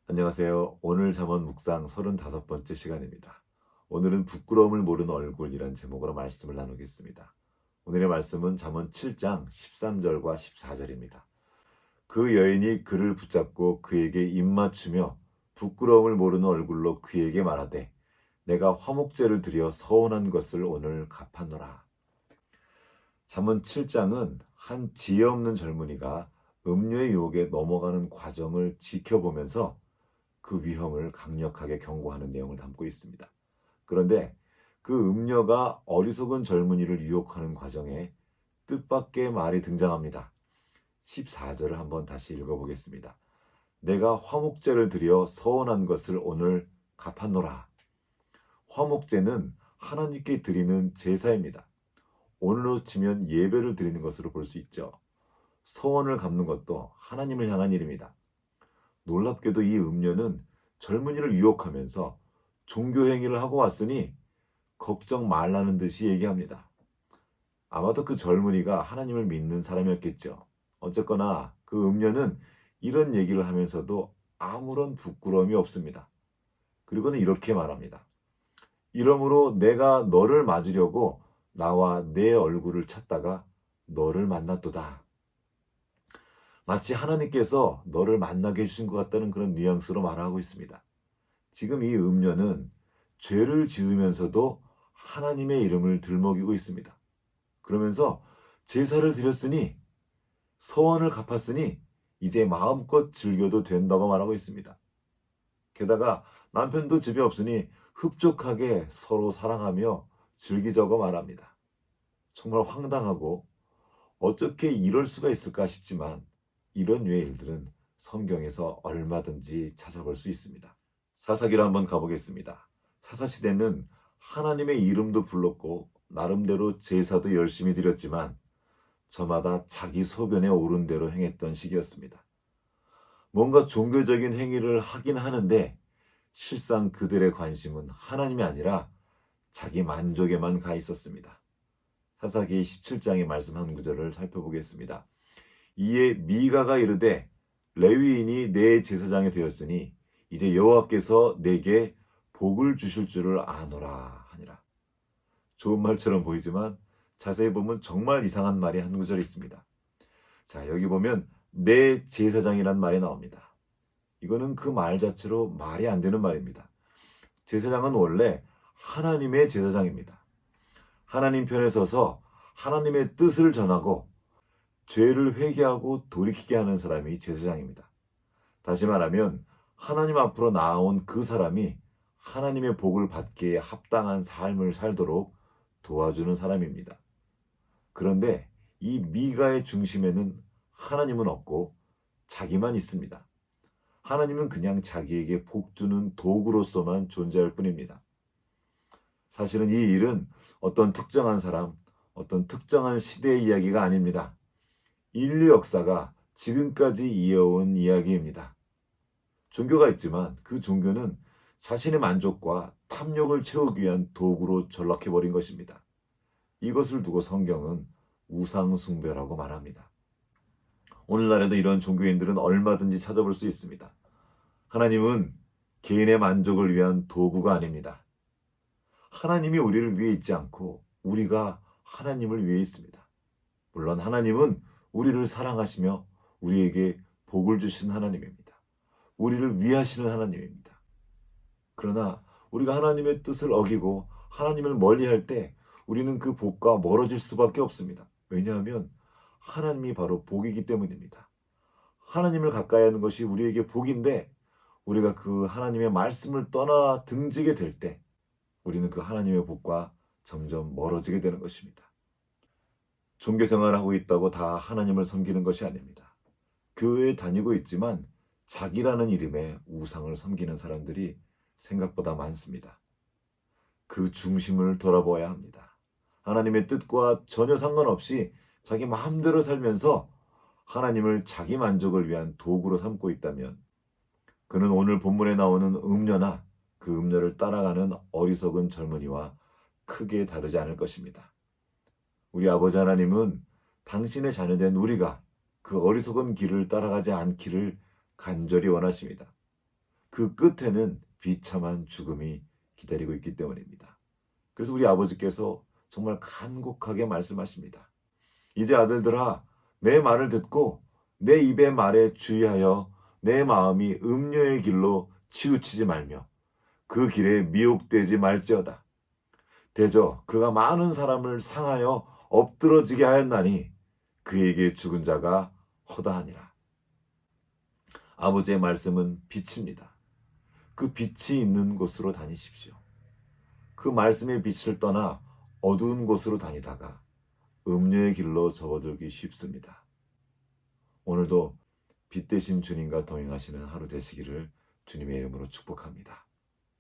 안녕하세요. 오늘 잠언 묵상 35번째 시간입니다. 오늘은 부끄러움을 모르는 얼굴이란 제목으로 말씀을 나누겠습니다. 오늘의 말씀은 잠언 7장 13절과 14절입니다. 그 여인이 그를 붙잡고 그에게 입맞추며 부끄러움을 모르는 얼굴로 그에게 말하되 내가 화목제를 드려 서운한 것을 오늘 갚았노라. 잠언 7장은 한 지혜 없는 젊은이가 음료의 유혹에 넘어가는 과정을 지켜보면서 그 위험을 강력하게 경고하는 내용을 담고 있습니다. 그런데 그 음녀가 어리석은 젊은이를 유혹하는 과정에 뜻밖의 말이 등장합니다. 14절을 한번 다시 읽어보겠습니다. 내가 화목제를 드려 서운한 것을 오늘 갚았노라. 화목제는 하나님께 드리는 제사입니다. 오늘로 치면 예배를 드리는 것으로 볼 수 있죠. 서원을 갚는 것도 하나님을 향한 일입니다. 놀랍게도 이 음녀는 젊은이를 유혹하면서 종교 행위를 하고 왔으니 걱정 말라는 듯이 얘기합니다. 아마도 그 젊은이가 하나님을 믿는 사람이었겠죠. 어쨌거나 그 음녀는 이런 얘기를 하면서도 아무런 부끄러움이 없습니다. 그리고는 이렇게 말합니다. 이러므로 내가 너를 맞으려고 나와 내 얼굴을 찾다가 너를 만났도다. 마치 하나님께서 너를 만나게 해주신 것 같다는 그런 뉘앙스로 말하고 있습니다. 지금 이 음녀는 죄를 지으면서도 하나님의 이름을 들먹이고 있습니다. 그러면서 제사를 드렸으니 서원을 갚았으니 이제 마음껏 즐겨도 된다고 말하고 있습니다. 게다가 남편도 집에 없으니 흡족하게 서로 사랑하며 즐기자고 말합니다. 정말 황당하고 어떻게 이럴 수가 있을까 싶지만 이런 류의 일들은 성경에서 얼마든지 찾아볼 수 있습니다. 사사기로 한번 가보겠습니다. 사사시대는 하나님의 이름도 불렀고 나름대로 제사도 열심히 드렸지만 저마다 자기 소견에 오른 대로 행했던 시기였습니다. 뭔가 종교적인 행위를 하긴 하는데 실상 그들의 관심은 하나님이 아니라 자기 만족에만 가 있었습니다. 사사기 17장의 말씀 한 구절을 살펴보겠습니다. 이에 미가가 이르되 레위인이 내 제사장이 되었으니 이제 여호와께서 내게 복을 주실 줄을 아노라 하니라. 좋은 말처럼 보이지만 자세히 보면 정말 이상한 말이 한 구절이 있습니다. 자, 여기 보면 내 제사장이란 말이 나옵니다. 이거는 그 말 자체로 말이 안 되는 말입니다. 제사장은 원래 하나님의 제사장입니다. 하나님 편에 서서 하나님의 뜻을 전하고 죄를 회개하고 돌이키게 하는 사람이 제사장입니다. 다시 말하면 하나님 앞으로 나아온 그 사람이 하나님의 복을 받기에 합당한 삶을 살도록 도와주는 사람입니다. 그런데 이 미가의 중심에는 하나님은 없고 자기만 있습니다. 하나님은 그냥 자기에게 복 주는 도구로서만 존재할 뿐입니다. 사실은 이 일은 어떤 특정한 사람, 어떤 특정한 시대의 이야기가 아닙니다. 인류 역사가 지금까지 이어온 이야기입니다. 종교가 있지만 그 종교는 자신의 만족과 탐욕을 채우기 위한 도구로 전락해버린 것입니다. 이것을 두고 성경은 우상숭배라고 말합니다. 오늘날에도 이런 종교인들은 얼마든지 찾아볼 수 있습니다. 하나님은 개인의 만족을 위한 도구가 아닙니다. 하나님이 우리를 위해 있지 않고 우리가 하나님을 위해 있습니다. 물론 하나님은 우리를 사랑하시며 우리에게 복을 주신 하나님입니다. 우리를 위하시는 하나님입니다. 그러나 우리가 하나님의 뜻을 어기고 하나님을 멀리할 때 우리는 그 복과 멀어질 수밖에 없습니다. 왜냐하면 하나님이 바로 복이기 때문입니다. 하나님을 가까이 하는 것이 우리에게 복인데 우리가 그 하나님의 말씀을 떠나 등지게 될 때 우리는 그 하나님의 복과 점점 멀어지게 되는 것입니다. 종교 생활을 하고 있다고 다 하나님을 섬기는 것이 아닙니다. 교회에 다니고 있지만 자기라는 이름의 우상을 섬기는 사람들이 생각보다 많습니다. 그 중심을 돌아보아야 합니다. 하나님의 뜻과 전혀 상관없이 자기 마음대로 살면서 하나님을 자기 만족을 위한 도구로 삼고 있다면 그는 오늘 본문에 나오는 음녀나 그 음녀를 따라가는 어리석은 젊은이와 크게 다르지 않을 것입니다. 우리 아버지 하나님은 당신의 자녀된 우리가 그 어리석은 길을 따라가지 않기를 간절히 원하십니다. 그 끝에는 비참한 죽음이 기다리고 있기 때문입니다. 그래서 우리 아버지께서 정말 간곡하게 말씀하십니다. 이제 아들들아, 내 말을 듣고 내 입의 말에 주의하여 내 마음이 음녀의 길로 치우치지 말며 그 길에 미혹되지 말지어다. 대저 그가 많은 사람을 상하여 엎드러지게 하였나니 그에게 죽은 자가 허다하니라. 아버지의 말씀은 빛입니다. 그 빛이 있는 곳으로 다니십시오. 그 말씀의 빛을 떠나 어두운 곳으로 다니다가 음녀의 길로 접어들기 쉽습니다. 오늘도 빛 대신 주님과 동행하시는 하루 되시기를 주님의 이름으로 축복합니다.